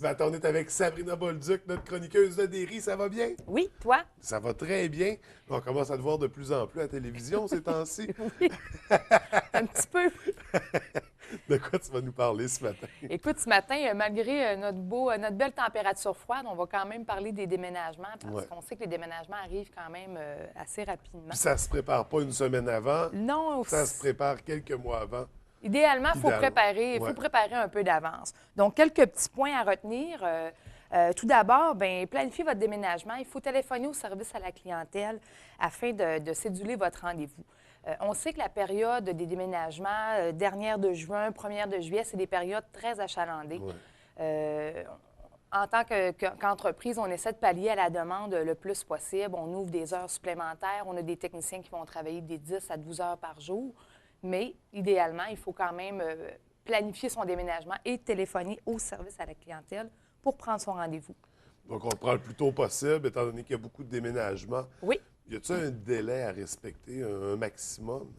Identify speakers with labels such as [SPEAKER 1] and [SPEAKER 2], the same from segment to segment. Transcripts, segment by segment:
[SPEAKER 1] Ce matin, on est avec Sabrina Bolduc, notre chroniqueuse de Derry. Ça va bien?
[SPEAKER 2] Oui, toi?
[SPEAKER 1] Ça va très bien. On commence à te voir de plus en plus à la télévision ces temps-ci.
[SPEAKER 2] Oui, un petit peu.
[SPEAKER 1] De quoi tu vas nous parler ce matin?
[SPEAKER 2] Écoute, ce matin, malgré notre belle température froide, on va quand même parler des déménagements parce
[SPEAKER 1] Ouais.
[SPEAKER 2] qu'on sait que les déménagements arrivent quand même assez rapidement.
[SPEAKER 1] Puis ça se prépare pas une semaine avant.
[SPEAKER 2] Non,
[SPEAKER 1] Ça se prépare quelques mois avant.
[SPEAKER 2] idéalement, il faut
[SPEAKER 1] Idéalement, ouais.
[SPEAKER 2] préparer un peu d'avance. Donc, quelques petits points à retenir. Tout d'abord, planifiez votre déménagement. Il faut téléphoner au service à la clientèle afin de céduler votre rendez-vous. On sait que la période des déménagements, dernière de juin, première de juillet, c'est des périodes très achalandées.
[SPEAKER 1] Ouais.
[SPEAKER 2] En tant qu'entreprise, on essaie de pallier à la demande le plus possible. On ouvre des heures supplémentaires. On a des techniciens qui vont travailler des 10 à 12 heures par jour. Mais idéalement, il faut quand même planifier son déménagement et téléphoner au service à la clientèle pour prendre son rendez-vous.
[SPEAKER 1] Donc, on le prend le plus tôt possible, étant donné qu'il y a beaucoup de déménagements.
[SPEAKER 2] Oui.
[SPEAKER 1] Y a-t-il un délai à respecter, un maximum?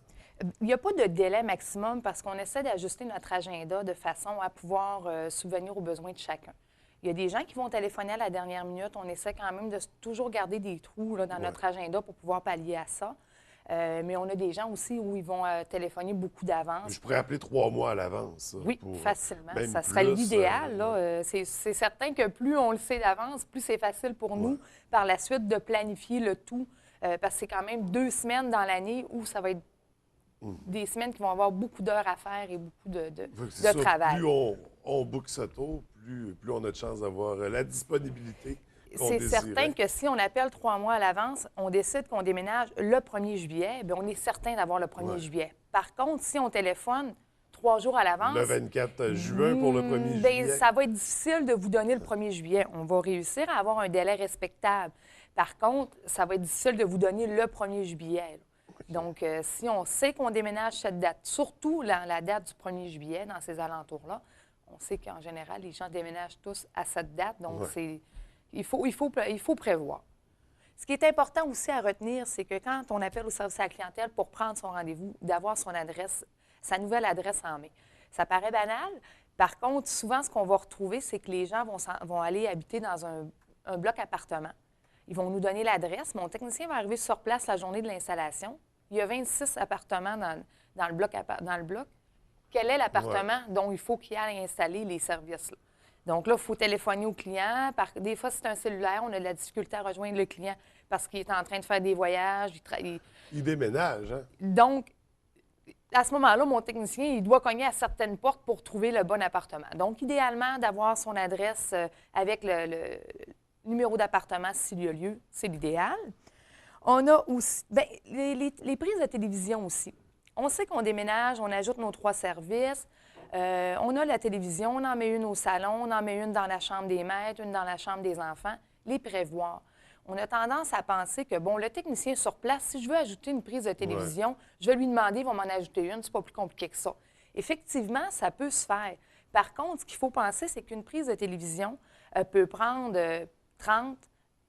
[SPEAKER 2] Il n'y a pas de délai maximum parce qu'on essaie d'ajuster notre agenda de façon à pouvoir subvenir aux besoins de chacun. Il y a des gens qui vont téléphoner à la dernière minute. On essaie quand même de toujours garder des trous là, dans notre agenda pour pouvoir pallier à ça. Mais on a des gens aussi où ils vont téléphoner beaucoup d'avance.
[SPEAKER 1] Je pourrais appeler 3 mois à l'avance.
[SPEAKER 2] Oui, facilement.
[SPEAKER 1] Même
[SPEAKER 2] Ça serait
[SPEAKER 1] plus,
[SPEAKER 2] l'idéal. C'est certain que plus on le sait d'avance, plus c'est facile pour nous par la suite de planifier le tout. Parce que c'est quand même 2 semaines dans l'année où ça va être des semaines qui vont avoir beaucoup d'heures à faire et beaucoup de travail.
[SPEAKER 1] Plus on book ça tôt, plus on a de chances d'avoir la disponibilité qu'on
[SPEAKER 2] C'est
[SPEAKER 1] désirait.
[SPEAKER 2] certain que si on appelle 3 mois à l'avance, on décide qu'on déménage le 1er juillet, bien, on est certain d'avoir le 1er juillet. Par contre, si on téléphone 3 jours à l'avance...
[SPEAKER 1] Le 24 juin pour le 1er
[SPEAKER 2] bien,
[SPEAKER 1] juillet.
[SPEAKER 2] ça va être difficile de vous donner le 1er juillet. On va réussir à avoir un délai respectable. Par contre, ça va être difficile de vous donner le 1er juillet. Donc, si on sait qu'on déménage cette date, surtout la date du 1er juillet, dans ces alentours-là, on sait qu'en général, les gens déménagent tous à cette date. Donc, il faut prévoir. Ce qui est important aussi à retenir, c'est que quand on appelle au service à la clientèle pour prendre son rendez-vous, d'avoir son adresse, sa nouvelle adresse en main. Ça paraît banal. Par contre, souvent, ce qu'on va retrouver, c'est que les gens vont aller habiter dans un bloc appartement. Ils vont nous donner l'adresse. Mon technicien va arriver sur place la journée de l'installation. Il y a 26 appartements dans le bloc. Quel est l'appartement dont il faut qu'il aille installer les services? Là? Donc là, il faut téléphoner au client. Des fois, c'est un cellulaire. On a de la difficulté à rejoindre le client parce qu'il est en train de faire des voyages.
[SPEAKER 1] Il déménage, hein?
[SPEAKER 2] Donc, à ce moment-là, mon technicien, il doit cogner à certaines portes pour trouver le bon appartement. Donc, idéalement, d'avoir son adresse avec le numéro d'appartement s'il y a lieu, c'est l'idéal. On a aussi les prises de télévision aussi. On sait qu'on déménage, on ajoute nos 3 services. On a la télévision, on en met une au salon, on en met une dans la chambre des maîtres, une dans la chambre des enfants. Les prévoir. On a tendance à penser que, bon, le technicien sur place, si je veux ajouter une prise de télévision, je vais lui demander, il va m'en ajouter une. C'est pas plus compliqué que ça. Effectivement, ça peut se faire. Par contre, ce qu'il faut penser, c'est qu'une prise de télévision peut prendre 30,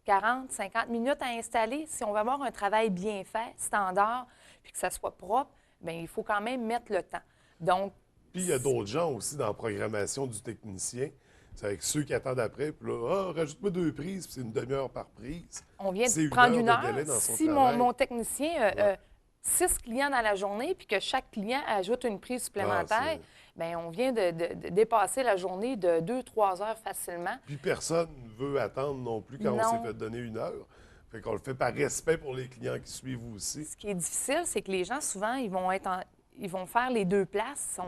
[SPEAKER 2] 40, 50 minutes à installer. Si on veut avoir un travail bien fait, standard, puis que ça soit propre, bien, il faut quand même mettre le temps. Donc,
[SPEAKER 1] Puis il y a d'autres gens aussi dans la programmation du technicien. C'est avec ceux qui attendent après. Puis là, rajoute-moi 2 prises, puis c'est une demi-heure par prise.
[SPEAKER 2] on vient
[SPEAKER 1] C'est
[SPEAKER 2] de prendre
[SPEAKER 1] une
[SPEAKER 2] une
[SPEAKER 1] heure de
[SPEAKER 2] heure.
[SPEAKER 1] délai dans son
[SPEAKER 2] Si
[SPEAKER 1] travail.
[SPEAKER 2] mon technicien a 6 clients dans la journée, puis que chaque client ajoute une prise supplémentaire, bien, on vient de dépasser la journée de 2-3 heures facilement.
[SPEAKER 1] Puis personne ne veut attendre non plus quand on s'est fait donner 1 heure. Fait qu'on le fait par respect pour les clients qui suivent aussi.
[SPEAKER 2] Ce qui est difficile, c'est que les gens, souvent, ils vont faire les 2 places.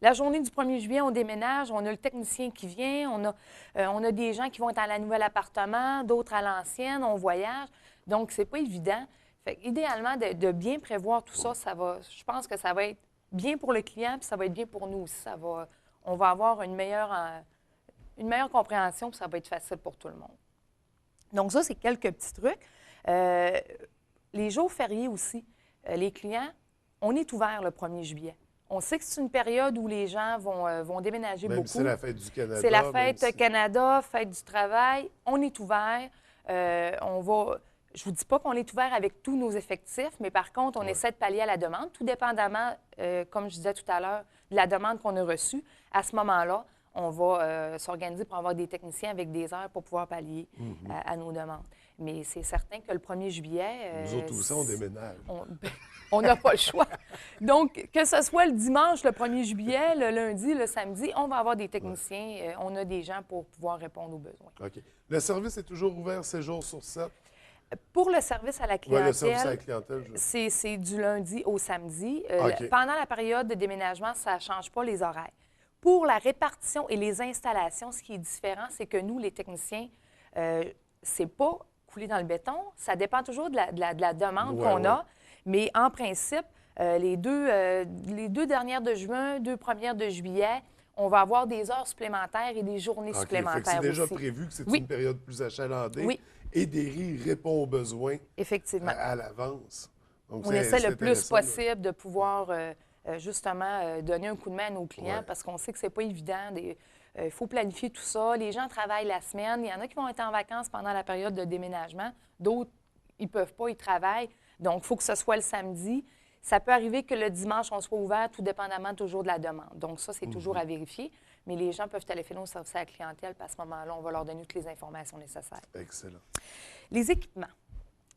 [SPEAKER 2] La journée du 1er juillet, on déménage, on a le technicien qui vient, on a des gens qui vont être à la nouvelle appartement, d'autres à l'ancienne, on voyage. Donc, c'est pas évident. Fait idéalement, de bien prévoir tout ça, je pense que ça va être bien pour le client, puis ça va être bien pour nous aussi. On va avoir une meilleure compréhension, puis ça va être facile pour tout le monde. Donc, ça, c'est quelques petits trucs. Les jours fériés aussi, les clients, on est ouvert le 1er juillet. On sait que c'est une période où les gens vont déménager
[SPEAKER 1] Même
[SPEAKER 2] beaucoup.
[SPEAKER 1] si c'est la fête du Canada.
[SPEAKER 2] C'est la fête Canada, fête du travail. On est ouvert. Je ne vous dis pas qu'on est ouvert avec tous nos effectifs, mais par contre, on essaie de pallier à la demande, tout dépendamment, comme je disais tout à l'heure, de la demande qu'on a reçue. À ce moment-là, on va s'organiser pour avoir des techniciens avec des heures pour pouvoir pallier à nos demandes. Mais c'est certain que le 1er juillet...
[SPEAKER 1] Nous autres aussi, on déménage.
[SPEAKER 2] On n'a pas le choix. Donc, que ce soit le dimanche, le 1er juillet, le lundi, le samedi, on va avoir des techniciens, on a des gens pour pouvoir répondre aux besoins.
[SPEAKER 1] OK. Le service est toujours ouvert 7 jours sur 7?
[SPEAKER 2] Pour le service à la
[SPEAKER 1] Oui, le
[SPEAKER 2] clientèle,
[SPEAKER 1] service à la clientèle.
[SPEAKER 2] c'est du lundi au samedi.
[SPEAKER 1] OK.
[SPEAKER 2] Pendant la période de déménagement, ça ne change pas les horaires. Pour la répartition et les installations, ce qui est différent, c'est que nous, les techniciens, c'est pas coulé dans le béton. Ça dépend toujours de la demande qu'on a. Mais en principe, les deux dernières de juin, 2 premières de juillet, on va avoir des heures supplémentaires et des journées supplémentaires
[SPEAKER 1] c'est déjà
[SPEAKER 2] aussi.
[SPEAKER 1] prévu que c'est
[SPEAKER 2] Oui.
[SPEAKER 1] une période plus achalandée.
[SPEAKER 2] Oui.
[SPEAKER 1] Et Derry répond aux besoins
[SPEAKER 2] Effectivement.
[SPEAKER 1] à l'avance. Donc,
[SPEAKER 2] On essaie le plus
[SPEAKER 1] intéressant,
[SPEAKER 2] possible de pouvoir justement donner un coup de main à nos clients
[SPEAKER 1] Ouais.
[SPEAKER 2] parce qu'on sait que c'est pas évident. Il faut planifier tout ça. Les gens travaillent la semaine. Il y en a qui vont être en vacances pendant la période de déménagement. D'autres, ils ne peuvent pas, ils travaillent. Donc, il faut que ce soit le samedi. Ça peut arriver que le dimanche, on soit ouvert, tout dépendamment toujours de la demande. Donc, ça, c'est toujours à vérifier. Mais les gens peuvent téléphoner au service à la clientèle, puis à ce moment-là, on va leur donner toutes les informations nécessaires.
[SPEAKER 1] Excellent.
[SPEAKER 2] Les équipements.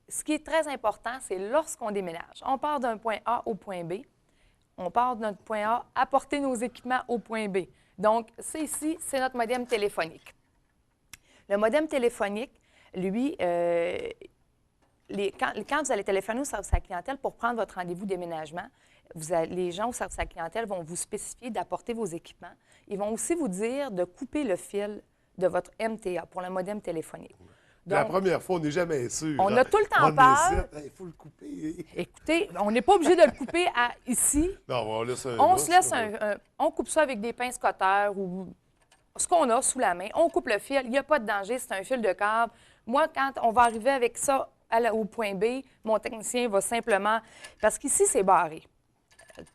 [SPEAKER 2] Ce qui est très important, c'est lorsqu'on déménage. On part d'un point A au point B. On part de notre point A, apporter nos équipements au point B. Donc, c'est ici, c'est notre modem téléphonique. Le modem téléphonique, lui, quand vous allez téléphoner au service à la clientèle pour prendre votre rendez-vous déménagement, les gens au service à la clientèle vont vous spécifier d'apporter vos équipements. Ils vont aussi vous dire de couper le fil de votre MTA pour le modem téléphonique. Donc,
[SPEAKER 1] la première fois, on n'est jamais sûr.
[SPEAKER 2] on a tout le temps
[SPEAKER 1] on
[SPEAKER 2] peur.
[SPEAKER 1] Il faut le couper.
[SPEAKER 2] Écoutez, on n'est pas obligé de le couper ici.
[SPEAKER 1] Non, on laisse un
[SPEAKER 2] On
[SPEAKER 1] lousse,
[SPEAKER 2] se laisse
[SPEAKER 1] là.
[SPEAKER 2] on coupe ça avec des pinces cutters ou ce qu'on a sous la main. On coupe le fil. Il n'y a pas de danger. C'est un fil de câble. Moi, quand on va arriver avec ça au point B, mon technicien va simplement... Parce qu'ici, c'est barré.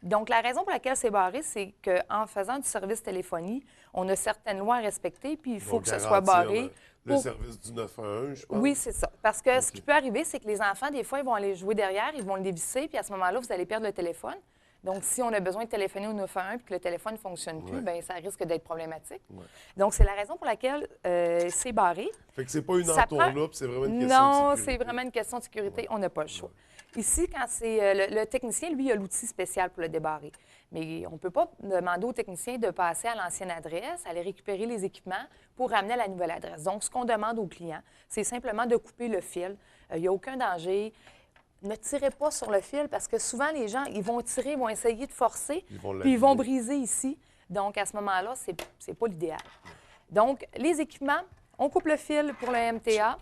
[SPEAKER 2] Donc, la raison pour laquelle c'est barré, c'est qu'en faisant du service téléphonie, on a certaines lois à respecter, puis il faut que ce soit barré.
[SPEAKER 1] Le service du 911, je pense.
[SPEAKER 2] Oui, c'est ça. Parce que ce qui peut arriver, c'est que les enfants, des fois, ils vont aller jouer derrière, ils vont le dévisser, puis à ce moment-là, vous allez perdre le téléphone. Donc, si on a besoin de téléphoner au 911 puis que le téléphone ne fonctionne plus, bien, ça risque d'être problématique. Ouais. Donc, c'est la raison pour laquelle c'est barré.
[SPEAKER 1] Fait que c'est pas une entourloupe, c'est vraiment une question de sécurité.
[SPEAKER 2] Non, c'est vraiment une question de sécurité. Ouais. On n'a pas le choix. Ouais. Ici, quand c'est le technicien, lui, il a l'outil spécial pour le débarrer. Mais on ne peut pas demander au technicien de passer à l'ancienne adresse, aller récupérer les équipements pour ramener à la nouvelle adresse. Donc, ce qu'on demande aux clients, c'est simplement de couper le fil. Il n'y a aucun danger. Ne tirez pas sur le fil parce que souvent, les gens, ils vont tirer, ils vont essayer de forcer, puis ils vont briser ici. Donc, à ce moment-là, c'est pas l'idéal. Donc, les équipements, on coupe le fil pour le MTA,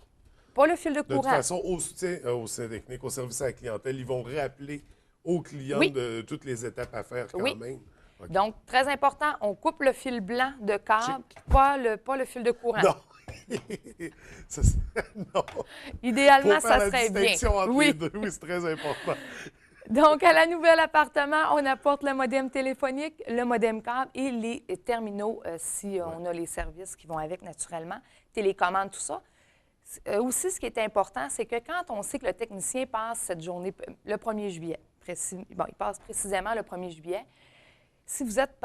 [SPEAKER 2] pas le fil de courant.
[SPEAKER 1] De toute façon, au soutien technique, au service à la clientèle, ils vont rappeler aux clients de toutes les étapes à faire quand même. Okay.
[SPEAKER 2] Donc, très important, on coupe le fil blanc de câble, pas le fil de courant.
[SPEAKER 1] Non. Non.
[SPEAKER 2] Idéalement, ça serait bien.
[SPEAKER 1] Entre les deux. Oui, c'est très important.
[SPEAKER 2] Donc, à la nouvelle appartement, on apporte le modem téléphonique, le modem câble et les terminaux, si on a les services qui vont avec naturellement, télécommande, tout ça. Aussi, ce qui est important, c'est que quand on sait que le technicien passe cette journée, le 1er juillet, il passe précisément le 1er juillet, si vous êtes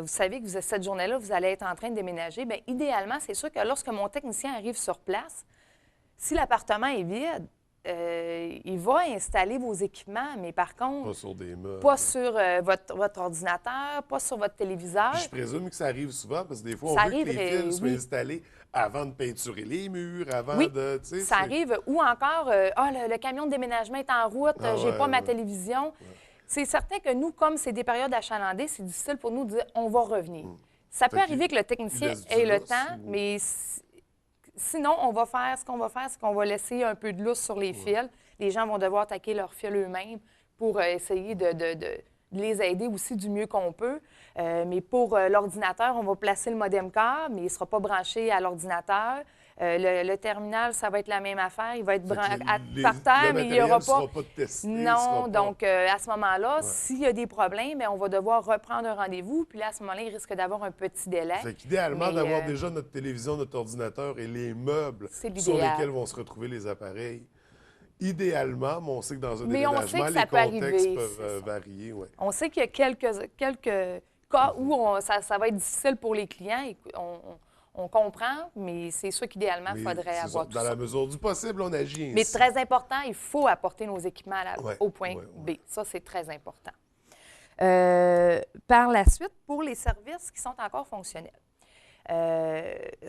[SPEAKER 2] vous savez que cette journée-là, vous allez être en train de déménager, bien, idéalement, c'est sûr que lorsque mon technicien arrive sur place, si l'appartement est vide, il va installer vos équipements, mais par contre...
[SPEAKER 1] Pas sur des meubles.
[SPEAKER 2] Pas sur votre ordinateur, pas sur votre téléviseur.
[SPEAKER 1] Puis je présume que ça arrive souvent, parce que des fois, on veut que les fils soient installés avant de peinturer les murs, avant de...
[SPEAKER 2] Ça arrive. Ou encore, le camion de déménagement est en route, j'ai pas ma télévision. Ouais. C'est certain que nous, comme c'est des périodes achalandées, c'est difficile pour nous de dire on va revenir. Ça peut arriver que le technicien ait le temps, mais sinon, ce qu'on va faire, c'est qu'on va laisser un peu de lousse sur les fils. Les gens vont devoir attaquer leurs fils eux-mêmes pour essayer de les aider aussi du mieux qu'on peut. Mais pour l'ordinateur, on va placer le modem câble, mais il ne sera pas branché à l'ordinateur. Le terminal, ça va être la même affaire. Il va être par terre, mais il n'y aura pas... Non, donc à ce moment-là, s'il y a des problèmes, bien, on va devoir reprendre un rendez-vous. Puis là, à ce moment-là, il risque d'avoir un petit délai.
[SPEAKER 1] Fait qu'idéalement, d'avoir déjà notre télévision, notre ordinateur et les meubles sur lesquels vont se retrouver les appareils. Idéalement, mais on sait que dans un déménagement, les contextes peuvent varier. Ouais.
[SPEAKER 2] On sait qu'il y a quelques cas où ça va être difficile pour les clients, on comprend, mais c'est sûr qu'idéalement, il faudrait avoir tout ça.
[SPEAKER 1] Dans la mesure du possible, on agit ainsi.
[SPEAKER 2] Mais très important, il faut apporter nos équipements au point B. Ça, c'est très important. Par la suite, pour les services qui sont encore fonctionnels.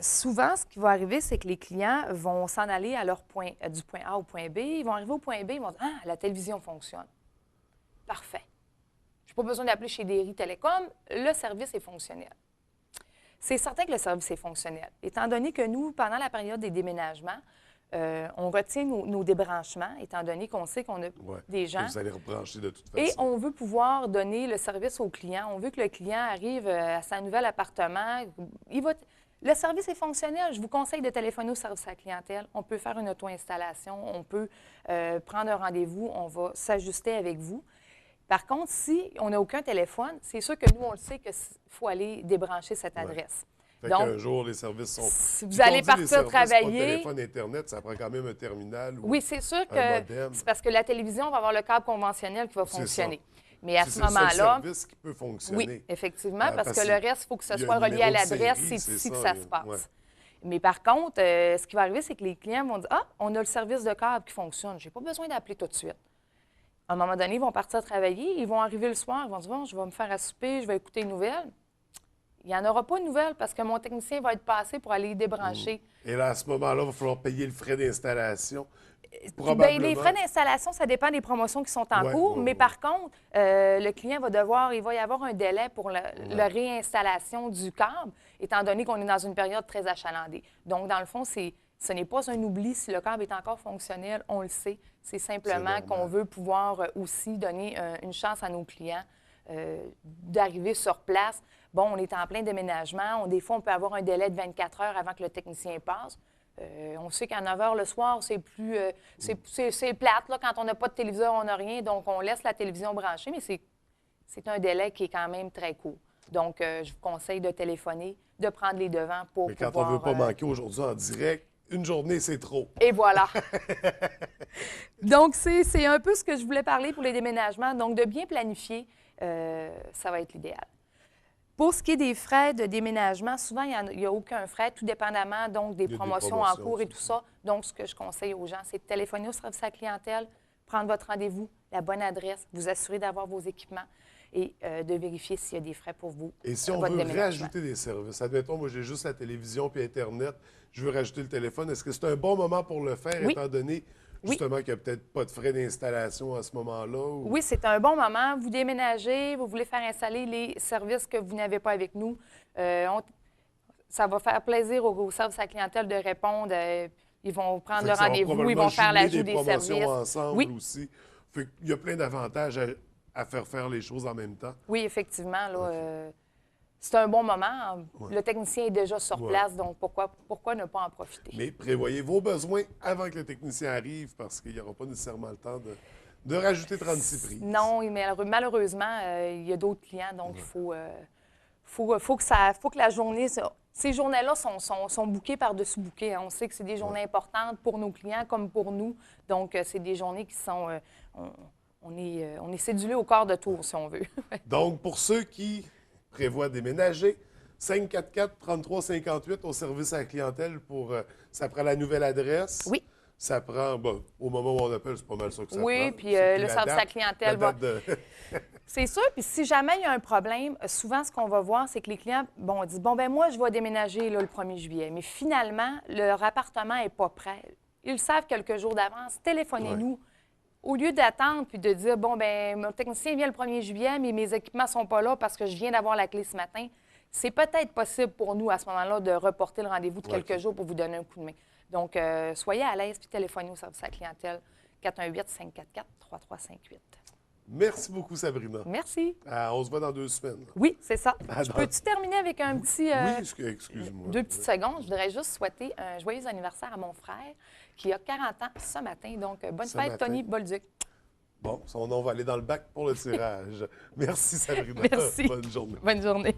[SPEAKER 2] Souvent, ce qui va arriver, c'est que les clients vont s'en aller à leur du point A au point B. Ils vont arriver au point B, ils vont dire « Ah, la télévision fonctionne. Parfait. Je n'ai pas besoin d'appeler chez Derry Télécom. Le service est fonctionnel. » C'est certain que le service est fonctionnel. Étant donné que nous, pendant la période des déménagements, on retient nos débranchements, étant donné qu'on sait qu'on a des gens.
[SPEAKER 1] Vous allez rebrancher de toute façon.
[SPEAKER 2] Et on veut pouvoir donner le service au client. On veut que le client arrive à son nouvel appartement. Le service est fonctionnel. Je vous conseille de téléphoner au service à la clientèle. On peut faire une auto-installation. On peut prendre un rendez-vous. On va s'ajuster avec vous. Par contre, si on n'a aucun téléphone, c'est sûr que nous, on le sait qu'il faut aller débrancher cette adresse.
[SPEAKER 1] Fait qu'un jour, les services sont...
[SPEAKER 2] Si vous allez partir travailler...
[SPEAKER 1] téléphone Internet, ça prend quand même un terminal ou
[SPEAKER 2] oui, c'est sûr que c'est parce que la télévision va avoir le câble conventionnel qui va fonctionner. Mais à ce moment-là...
[SPEAKER 1] C'est le service qui peut fonctionner.
[SPEAKER 2] Oui, effectivement, parce que le reste, il faut que ce soit relié à l'adresse. C'est ici que ça se passe. Ouais. Mais par contre, ce qui va arriver, c'est que les clients vont dire « Ah, on a le service de câble qui fonctionne. Je n'ai pas besoin d'appeler tout de suite. » À un moment donné, ils vont partir travailler. Ils vont arriver le soir. Ils vont dire « Bon, je vais me faire à souper. Je vais écouter une nouvelle. » Il n'y en aura pas de nouvelles parce que mon technicien va être passé pour aller débrancher.
[SPEAKER 1] Et là, à ce moment-là, il va falloir payer le frais d'installation.
[SPEAKER 2] Bien, les frais d'installation, ça dépend des promotions qui sont en cours. Mais par contre, le client va il va y avoir un délai pour la réinstallation du câble, étant donné qu'on est dans une période très achalandée. Donc, dans le fond, ce n'est pas un oubli si le câble est encore fonctionnel, on le sait. C'est simplement qu'on veut pouvoir aussi donner une chance à nos clients d'arriver sur place. Bon, on est en plein déménagement. Des fois, on peut avoir un délai de 24 heures avant que le technicien passe. On sait qu'à 9 heures le soir, c'est plus... c'est plate, là, quand on n'a pas de téléviseur, on n'a rien. Donc, on laisse la télévision branchée, mais c'est un délai qui est quand même très court. Donc, je vous conseille de téléphoner, de prendre les devants pour pouvoir...
[SPEAKER 1] Mais quand on ne veut pas manquer aujourd'hui en direct, une journée, c'est trop.
[SPEAKER 2] Et voilà. Donc, c'est un peu ce que je voulais parler pour les déménagements. Donc, de bien planifier, ça va être l'idéal. Pour ce qui est des frais de déménagement, souvent, il n'y a aucun frais, tout dépendamment donc, des promotions en cours et tout ça. Donc, ce que je conseille aux gens, c'est de téléphoner au service à la clientèle, prendre votre rendez-vous, la bonne adresse, vous assurer d'avoir vos équipements et de vérifier s'il y a des frais pour vous.
[SPEAKER 1] Et si on veut rajouter des services, admettons, moi, j'ai juste la télévision puis Internet, je veux rajouter le téléphone, est-ce que c'est un bon moment pour le faire, étant donné justement qu'il n'y a peut-être pas de frais d'installation à ce moment-là? Ou...
[SPEAKER 2] Oui, c'est un bon moment. Vous déménagez, vous voulez faire installer les services que vous n'avez pas avec nous. Ça va faire plaisir au service à la clientèle de répondre. Ils vont prendre le rendez-vous, ils vont faire l'ajout des services.
[SPEAKER 1] Ensemble aussi. Fait qu'il y a plein d'avantages à faire les choses en même temps.
[SPEAKER 2] Oui, effectivement. Là, c'est un bon moment. Le technicien est déjà sur place, donc pourquoi ne pas en profiter?
[SPEAKER 1] Mais prévoyez vos besoins avant que le technicien arrive, parce qu'il n'y aura pas nécessairement le temps de rajouter 36 prises.
[SPEAKER 2] Non, mais malheureusement, il y a d'autres clients, donc il faut que la journée... Ces journées-là sont bookées par-dessus bookées. On sait que c'est des journées importantes pour nos clients comme pour nous. Donc, c'est des journées qui sont... on est cédulé au quart de tour, si on veut.
[SPEAKER 1] Donc, pour ceux qui prévoient déménager, 544-3358 au service à la clientèle pour... ça prend la nouvelle adresse.
[SPEAKER 2] Oui.
[SPEAKER 1] Ça prend... Bon, au moment où on appelle, c'est pas mal ça que ça prend.
[SPEAKER 2] Oui, puis le service à la clientèle va... C'est sûr, puis si jamais il y a un problème, souvent, ce qu'on va voir, c'est que les clients, on dit, moi, je vais déménager là, le 1er juillet. Mais finalement, leur appartement n'est pas prêt. Ils le savent quelques jours d'avance. Téléphonez-nous. Ouais. Au lieu d'attendre puis de dire, mon technicien vient le 1er juillet, mais mes équipements ne sont pas là parce que je viens d'avoir la clé ce matin, c'est peut-être possible pour nous, à ce moment-là, de reporter le rendez-vous de quelques jours pour vous donner un coup de main. Donc, soyez à l'aise puis téléphonez au service à la clientèle 418-544-3358.
[SPEAKER 1] Merci beaucoup, Sabrina.
[SPEAKER 2] Merci.
[SPEAKER 1] On se voit dans 2 semaines.
[SPEAKER 2] Oui, c'est ça. Peux-tu terminer avec un petit...
[SPEAKER 1] Oui, excuse-moi.
[SPEAKER 2] 2 petites secondes. Je voudrais juste souhaiter un joyeux anniversaire à mon frère qui a 40 ans ce matin. Donc, bonne fête, Tony Bolduc.
[SPEAKER 1] Bon, son nom va aller dans le bac pour le tirage. Merci, Sabrina.
[SPEAKER 2] Merci.
[SPEAKER 1] Bonne journée.
[SPEAKER 2] Bonne journée.